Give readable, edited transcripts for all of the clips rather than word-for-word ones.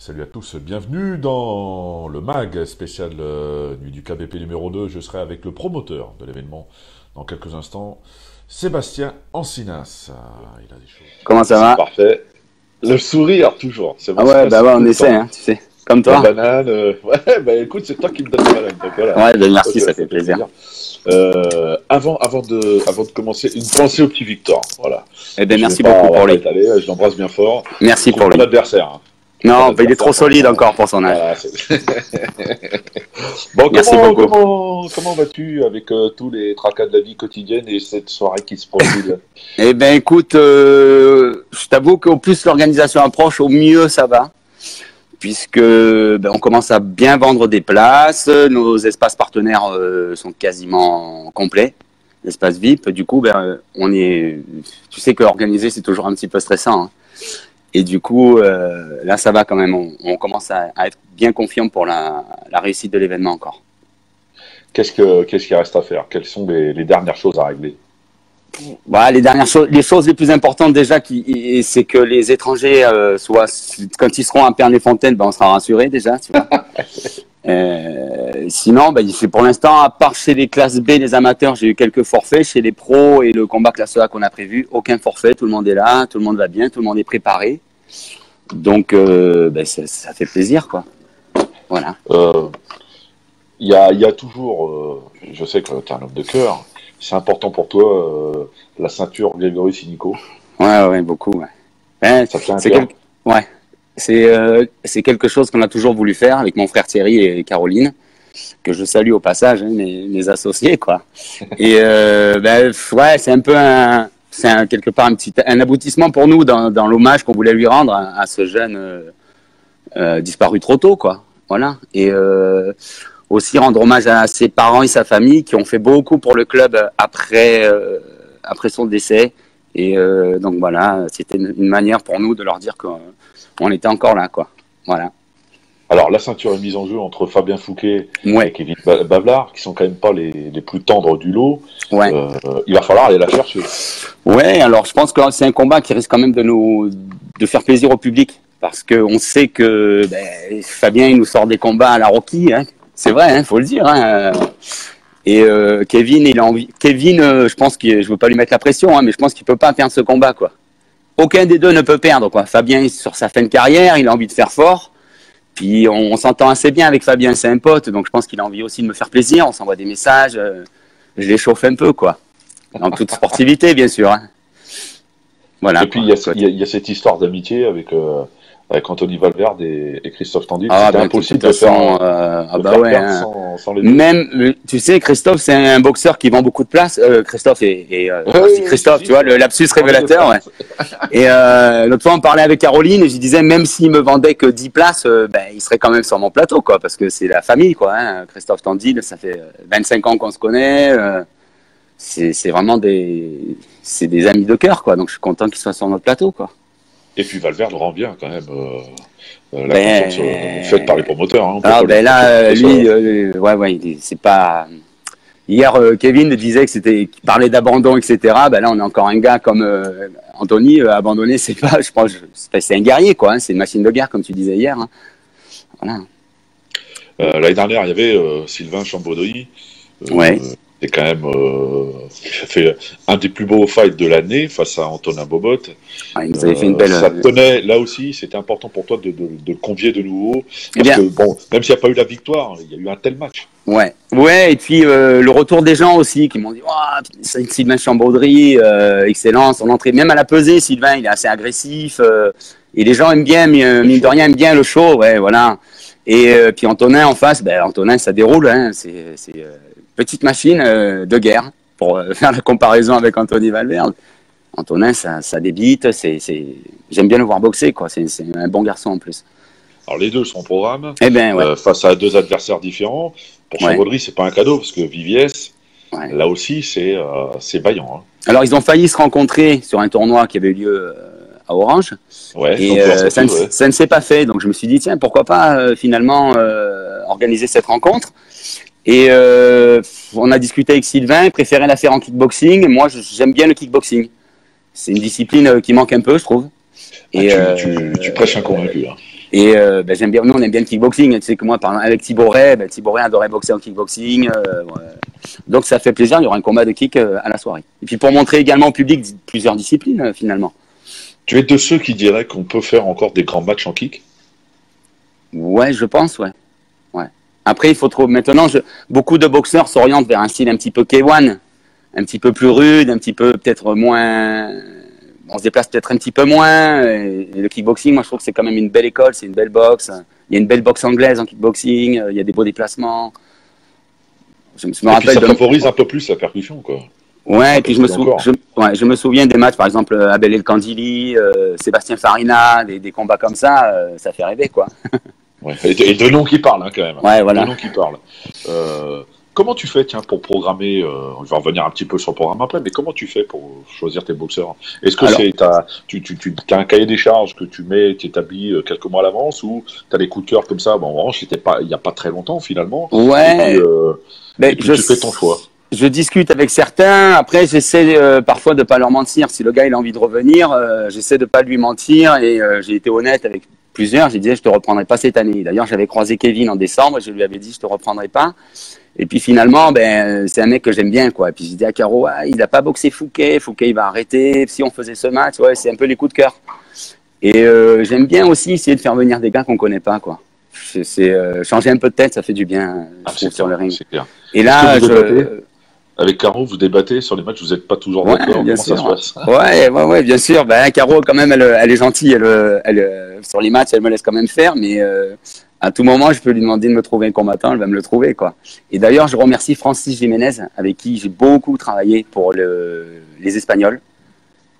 Salut à tous, bienvenue dans le MAG spécial Nuit du KBP numéro 2. Je serai avec le promoteur de l'événement dans quelques instants, Sébastien Ancinas. Il a des choses. Comment ça va? Parfait. Le sourire, toujours. C'est Ah ouais, bah ouais, on essaie, hein, tu sais. Comme toi. La banane. Ouais, bah écoute, c'est toi qui me donnes la banane. Donc, voilà. Ouais, ben merci, ça fait plaisir. Avant de commencer, une pensée au petit Victor. Voilà. Eh ben merci beaucoup pour lui. Allez, je l'embrasse bien fort. Merci pour lui. L'adversaire. Hein. Non, bah, il est trop solide encore pour son âge. Voilà, bon, Merci beaucoup. comment vas-tu avec tous les tracas de la vie quotidienne et cette soirée qui se profile? Eh ben écoute, je t'avoue qu'au plus l'organisation approche, au mieux ça va. Puisque ben, on commence à bien vendre des places, nos espaces partenaires sont quasiment complets, l'espace VIP. Du coup, ben, tu sais que organiser c'est toujours un petit peu stressant. Hein. Et du coup, là ça va quand même, on commence à être bien confiant pour la réussite de l'événement encore. Qu'est-ce qui reste à faire? Quelles sont les dernières choses à régler? Voilà, les choses les plus importantes déjà, c'est que les étrangers, quand ils seront à Pernes-les-Fontaines, ben, on sera rassurés déjà. Tu vois. Sinon, ben, pour l'instant, à part chez les classes B, les amateurs, j'ai eu quelques forfaits. Chez les pros et le combat classe A qu'on a prévu, aucun forfait, tout le monde est là, tout le monde va bien, tout le monde est préparé. Donc, ben, ça fait plaisir, quoi. Voilà. Il y a toujours, je sais que tu es un homme de cœur, c'est important pour toi, la ceinture Grégory Sinico. Ouais, beaucoup. Ouais. Ça fait un cœur. Ouais. C'est quelque chose qu'on a toujours voulu faire avec mon frère Thierry et Caroline, que je salue au passage, hein, mes associés, quoi. Et ben, ouais, c'est un peu quelque part un aboutissement pour nous dans l'hommage qu'on voulait lui rendre à ce jeune disparu trop tôt, quoi. Voilà. Et aussi rendre hommage à ses parents et sa famille qui ont fait beaucoup pour le club après son décès. Et donc voilà, c'était une manière pour nous de leur dire qu'on était encore là, quoi. Voilà. Alors la ceinture est mise en jeu entre Fabien Fouquet Ouais. et Kevin Bavlar, qui sont quand même pas les plus tendres du lot. Ouais. Il va falloir aller la chercher. Ouais, alors je pense que c'est un combat qui risque quand même de faire plaisir au public. Parce qu'on sait que Fabien, il nous sort des combats à la Rocky, hein. C'est vrai, hein, faut le dire. Hein. Et Kevin, il a envie. Kevin, je pense que je veux pas lui mettre la pression, hein, mais je pense qu'il peut pas perdre ce combat, quoi. Aucun des deux ne peut perdre, quoi. Fabien est sur sa fin de carrière, il a envie de faire fort. Puis on s'entend assez bien avec Fabien, c'est un pote, donc je pense qu'il a envie aussi de me faire plaisir. On s'envoie des messages, je l'échauffe un peu, quoi. Dans toute sportivité, bien sûr. Hein. Voilà. Et puis il y a cette histoire d'amitié avec Anthony Valverde et Christophe Tandy. Ah, c'était impossible de faire, hein. sans les deux. Même, tu sais, Christophe, c'est un boxeur qui vend beaucoup de places. Christophe Christophe, tu vois, le lapsus révélateur. Ouais. Et l'autre fois, on parlait avec Caroline et je disais, même s'il me vendait que 10 places, il serait quand même sur mon plateau, quoi, parce que c'est la famille, quoi. Hein. Christophe Tandy, ça fait 25 ans qu'on se connaît. C'est vraiment des amis de cœur, quoi. Donc je suis content qu'il soit sur notre plateau, quoi. Et puis Valverde rend bien quand même la confiance faite par les promoteurs. Hein, c'est pas. Hier, Kevin disait qu'il parlait d'abandon, etc. Ben là, on a encore un gars comme Anthony abandonné. C'est pas, je pense, c'est un guerrier, quoi. Hein, c'est une machine de guerre, comme tu disais hier. Hein. Voilà. L'année dernière, il y avait Sylvain Chambaudry. Ouais. C'est quand même qui a fait un des plus beaux fights de l'année face à Antonin Bobot. Il nous avait fait une belle. Ça tenait là aussi, c'était important pour toi de le convier de nouveau. Parce que bon, même s'il n'y a pas eu la victoire, il y a eu un tel match. Ouais, et puis le retour des gens aussi qui m'ont dit Sylvain Chambaudry, excellent, son entrée, même à la pesée, Sylvain il est assez agressif et les gens aiment bien, mine de rien aiment bien le show, ouais, voilà. Et puis Antonin en face, Antonin ça déroule, hein, c'est petite machine de guerre, pour faire la comparaison avec Anthony Valverde. Antonin, ça débite, j'aime bien le voir boxer, quoi. C'est un bon garçon en plus. Alors les deux sont au programme, ouais. face à deux adversaires différents. Pour Chambaudry, c'est pas un cadeau, parce que Viviès, là aussi, c'est vaillant. Hein. Alors ils ont failli se rencontrer sur un tournoi qui avait eu lieu à Orange, et ça ne s'est pas fait. Donc je me suis dit, tiens, pourquoi pas finalement organiser cette rencontre. Et on a discuté avec Sylvain, il préférait la faire en kickboxing. Moi, j'aime bien le kickboxing. C'est une discipline qui manque un peu, je trouve. Et tu prêches un convaincu. Hein. Et j'aime bien, nous on aime bien le kickboxing. Tu sais que moi, par exemple, avec Thibaut Ray adorait boxer en kickboxing. Ouais. Donc ça fait plaisir, il y aura un combat de kick à la soirée. Et puis pour montrer également au public plusieurs disciplines finalement. Tu es de ceux qui diraient qu'on peut faire encore des grands matchs en kick? Ouais, je pense, ouais. Après, il faut trop. Maintenant, beaucoup de boxeurs s'orientent vers un style un petit peu K1, un petit peu plus rude, un petit peu peut-être moins. On se déplace peut-être un petit peu moins. Et le kickboxing, moi, je trouve que c'est quand même une belle école, c'est une belle boxe. Il y a une belle boxe anglaise en kickboxing. Il y a des beaux déplacements. Je me rappelle. Ça favorise un peu plus la percussion, quoi. Ouais, et puis je me souviens des matchs, par exemple, Abel El Kandili, Sébastien Farina, des combats comme ça, ça fait rêver, quoi. Ouais, et de noms qui parlent, hein, quand même. Ouais, voilà. De noms qui parlent. Comment tu fais, tiens, pour programmer, je vais revenir un petit peu sur le programme après, mais comment tu fais pour choisir tes boxeurs? Est-ce que tu as un cahier des charges que tu établis quelques mois à l'avance, ou tu as des coups de cœur comme ça? Bon, en revanche, c'était pas, il n'y a pas très longtemps, finalement. Ouais. Et puis tu fais ton choix. Je discute avec certains. Après, j'essaie parfois de pas leur mentir. Si le gars il a envie de revenir, j'essaie de pas lui mentir. Et j'ai été honnête avec plusieurs. J'ai dit, je te reprendrai pas cette année. D'ailleurs, j'avais croisé Kevin en décembre. Et je lui avais dit, je te reprendrai pas. Et puis finalement, c'est un mec que j'aime bien, quoi. Et puis j'ai dit à Caro, il a pas boxé Fouquet. Fouquet, il va arrêter. Si on faisait ce match, ouais, c'est un peu les coups de cœur. Et j'aime bien aussi essayer de faire venir des gars qu'on connaît pas, quoi. C'est changer un peu de tête, ça fait du bien sur le ring. Et là, avec Caro, vous débattez sur les matchs, vous n'êtes pas toujours d'accord. Comment ça se passe? Ouais, bien sûr. Caro, quand même, elle est gentille. Elle, sur les matchs, elle me laisse quand même faire. Mais à tout moment, je peux lui demander de me trouver un combattant. Elle va me le trouver, quoi. Et d'ailleurs, je remercie Francis Jiménez, avec qui j'ai beaucoup travaillé pour les Espagnols.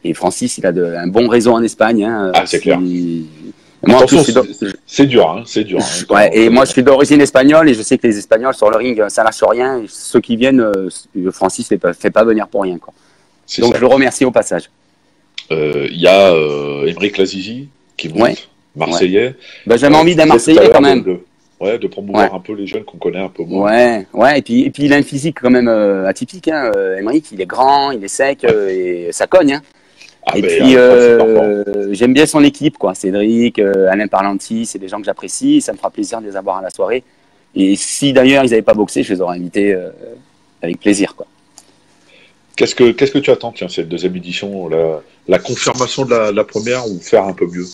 Et Francis, il a un bon réseau en Espagne. Hein, c'est clair. Moi, c'est dur, hein, c'est dur. Hein, ouais, et moi, je suis d'origine espagnole et je sais que les Espagnols sur le ring, ça lâche rien. Et ceux qui viennent, Francis ne fait pas venir pour rien, quoi. Donc, je le remercie au passage. Il y a Émeric Lazizi qui monte, Marseillais. J'avais envie d'un Marseillais quand même. De promouvoir un peu les jeunes qu'on connaît un peu moins. Ouais, et puis il a une physique quand même atypique. Hein. Émeric, il est grand, il est sec et ça cogne. Hein. Et puis j'aime bien son équipe, quoi. Cédric, Alain Parlanti, c'est des gens que j'apprécie. Ça me fera plaisir de les avoir à la soirée. Et si d'ailleurs ils n'avaient pas boxé, je les aurais invités avec plaisir, quoi. Qu'est-ce que tu attends, tiens, cette deuxième édition, la confirmation de la première ou faire un peu mieux?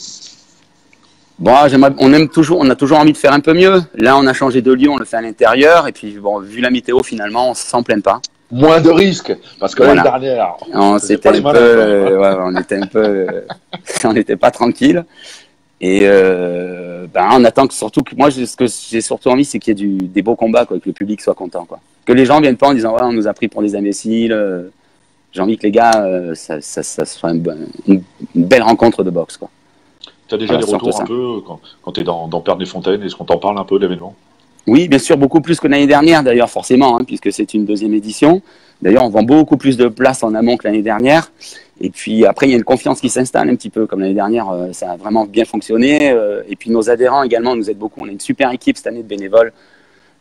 Bon, on a toujours envie de faire un peu mieux. Là, on a changé de lieu, on le fait à l'intérieur. Et puis, bon, vu la météo, finalement, on s'en plaint pas. Moins de risques, parce que l'année dernière, on était un peu, on n'était pas tranquille. Et on attend moi, ce que j'ai surtout envie, c'est qu'il y ait des beaux combats, quoi, que le public soit content, quoi. Que les gens viennent pas en disant, on nous a pris pour des imbéciles. J'ai envie que les gars, ça soit une belle rencontre de boxe, quoi. Tu as déjà des retours un peu quand tu es dans Pernes des Fontaines? Est-ce qu'on t'en parle un peu de l'événement? Oui, bien sûr, beaucoup plus que l'année dernière, d'ailleurs, forcément, hein, puisque c'est une deuxième édition. D'ailleurs, on vend beaucoup plus de places en amont que l'année dernière. Et puis après, il y a une confiance qui s'installe un petit peu. Comme l'année dernière, ça a vraiment bien fonctionné. Et puis nos adhérents également nous aident beaucoup. On a une super équipe cette année de bénévoles.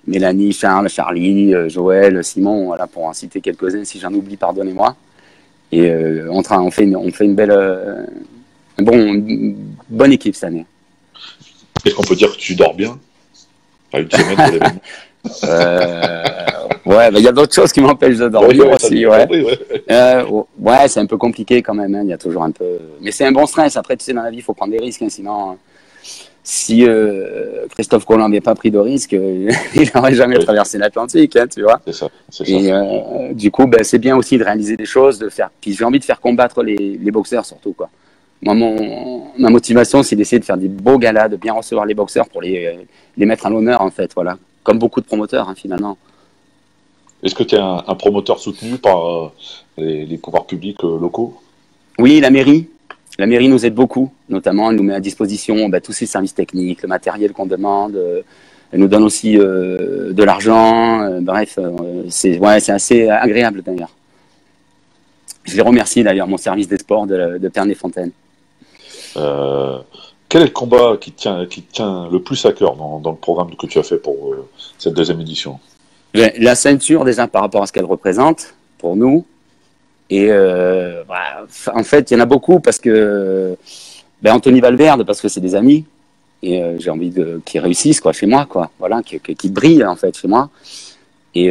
Mélanie, Charles, Charlie, Joël, Simon, voilà, pour en citer quelques-uns. Si j'en oublie, pardonnez-moi. Et on fait une bonne équipe cette année. Est-ce qu'on peut dire que tu dors bien? Une semaine pour l'événement. Il y a d'autres choses qui m'empêchent de dormir aussi. Compris, c'est un peu compliqué quand même. Hein, il y a toujours un peu. Mais c'est un bon stress. Après, tu sais, dans la vie, il faut prendre des risques. Hein, sinon, si Christophe Colomb n'avait pas pris de risque, il n'aurait jamais traversé l'Atlantique. Hein, tu vois. C'est ça. Et du coup, c'est bien aussi de réaliser des choses, de faire. Puis j'ai envie de faire combattre les boxeurs surtout, quoi. Moi, ma motivation, c'est d'essayer de faire des beaux galas, de bien recevoir les boxeurs pour les mettre à l'honneur, en fait, voilà. Comme beaucoup de promoteurs, hein, finalement. Est-ce que tu es un promoteur soutenu par les pouvoirs publics locaux? Oui, la mairie. La mairie nous aide beaucoup, notamment, elle nous met à disposition tous ces services techniques, le matériel qu'on demande. Elle nous donne aussi de l'argent. C'est assez agréable, d'ailleurs. Je les remercie, d'ailleurs, mon service des sports de Pernes-des-Fontaines. Quel est le combat qui tient le plus à cœur dans le programme que tu as fait pour cette deuxième édition? La ceinture, déjà, par rapport à ce qu'elle représente pour nous. Et en fait, il y en a beaucoup parce que Anthony Valverde, parce que c'est des amis. et j'ai envie qu'ils réussissent quoi, chez moi, quoi. Voilà, qu'ils brillent en fait chez moi. Et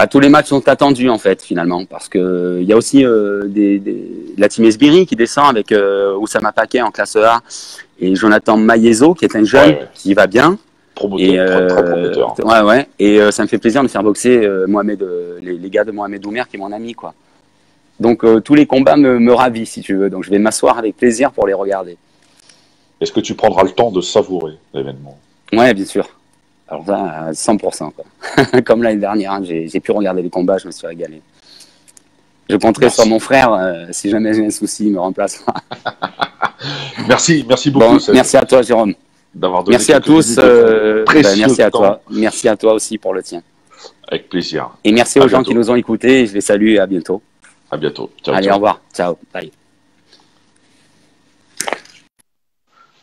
tous les matchs sont attendus en fait finalement, parce que il y a aussi la team Esbiri qui descend avec Oussama Paquet en classe A et Jonathan Maiezo qui est un jeune qui va bien. Promoteur, très prometteur. Ouais. Et ça me fait plaisir de faire boxer les gars de Mohamed Oumer qui est mon ami quoi. Donc tous les combats me ravissent si tu veux. Donc je vais m'asseoir avec plaisir pour les regarder. Est-ce que tu prendras le temps de savourer l'événement? Ouais, bien sûr. Alors ça, à 100%. Quoi. Comme l'année dernière, hein, j'ai pu regarder les combats, je me suis régalé. Je compterai sur mon frère, si jamais j'ai un souci, il me remplacera. Merci beaucoup. Bon, merci à toi, Jérôme. Merci à tous. Merci à toi. Merci à toi aussi pour le tien. Avec plaisir. Et merci aux gens qui nous ont écoutés. Je les salue et à bientôt. À bientôt. Ciao, allez, au revoir. Ciao. Bye.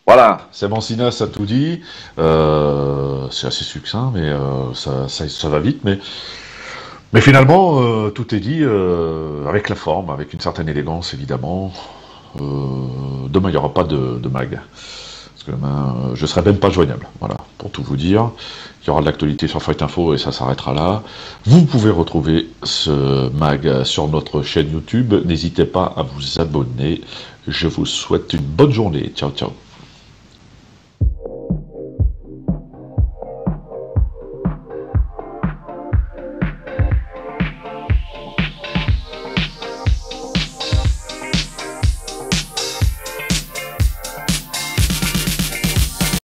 Voilà, c'est Mancinas a tout dit. C'est assez succinct, mais ça va vite. Mais finalement, tout est dit avec la forme, avec une certaine élégance, évidemment. Demain, il n'y aura pas de mag. Parce que demain, je ne serai même pas joignable. Voilà, pour tout vous dire. Il y aura de l'actualité sur Fight Info et ça s'arrêtera là. Vous pouvez retrouver ce mag sur notre chaîne YouTube. N'hésitez pas à vous abonner. Je vous souhaite une bonne journée. Ciao, ciao.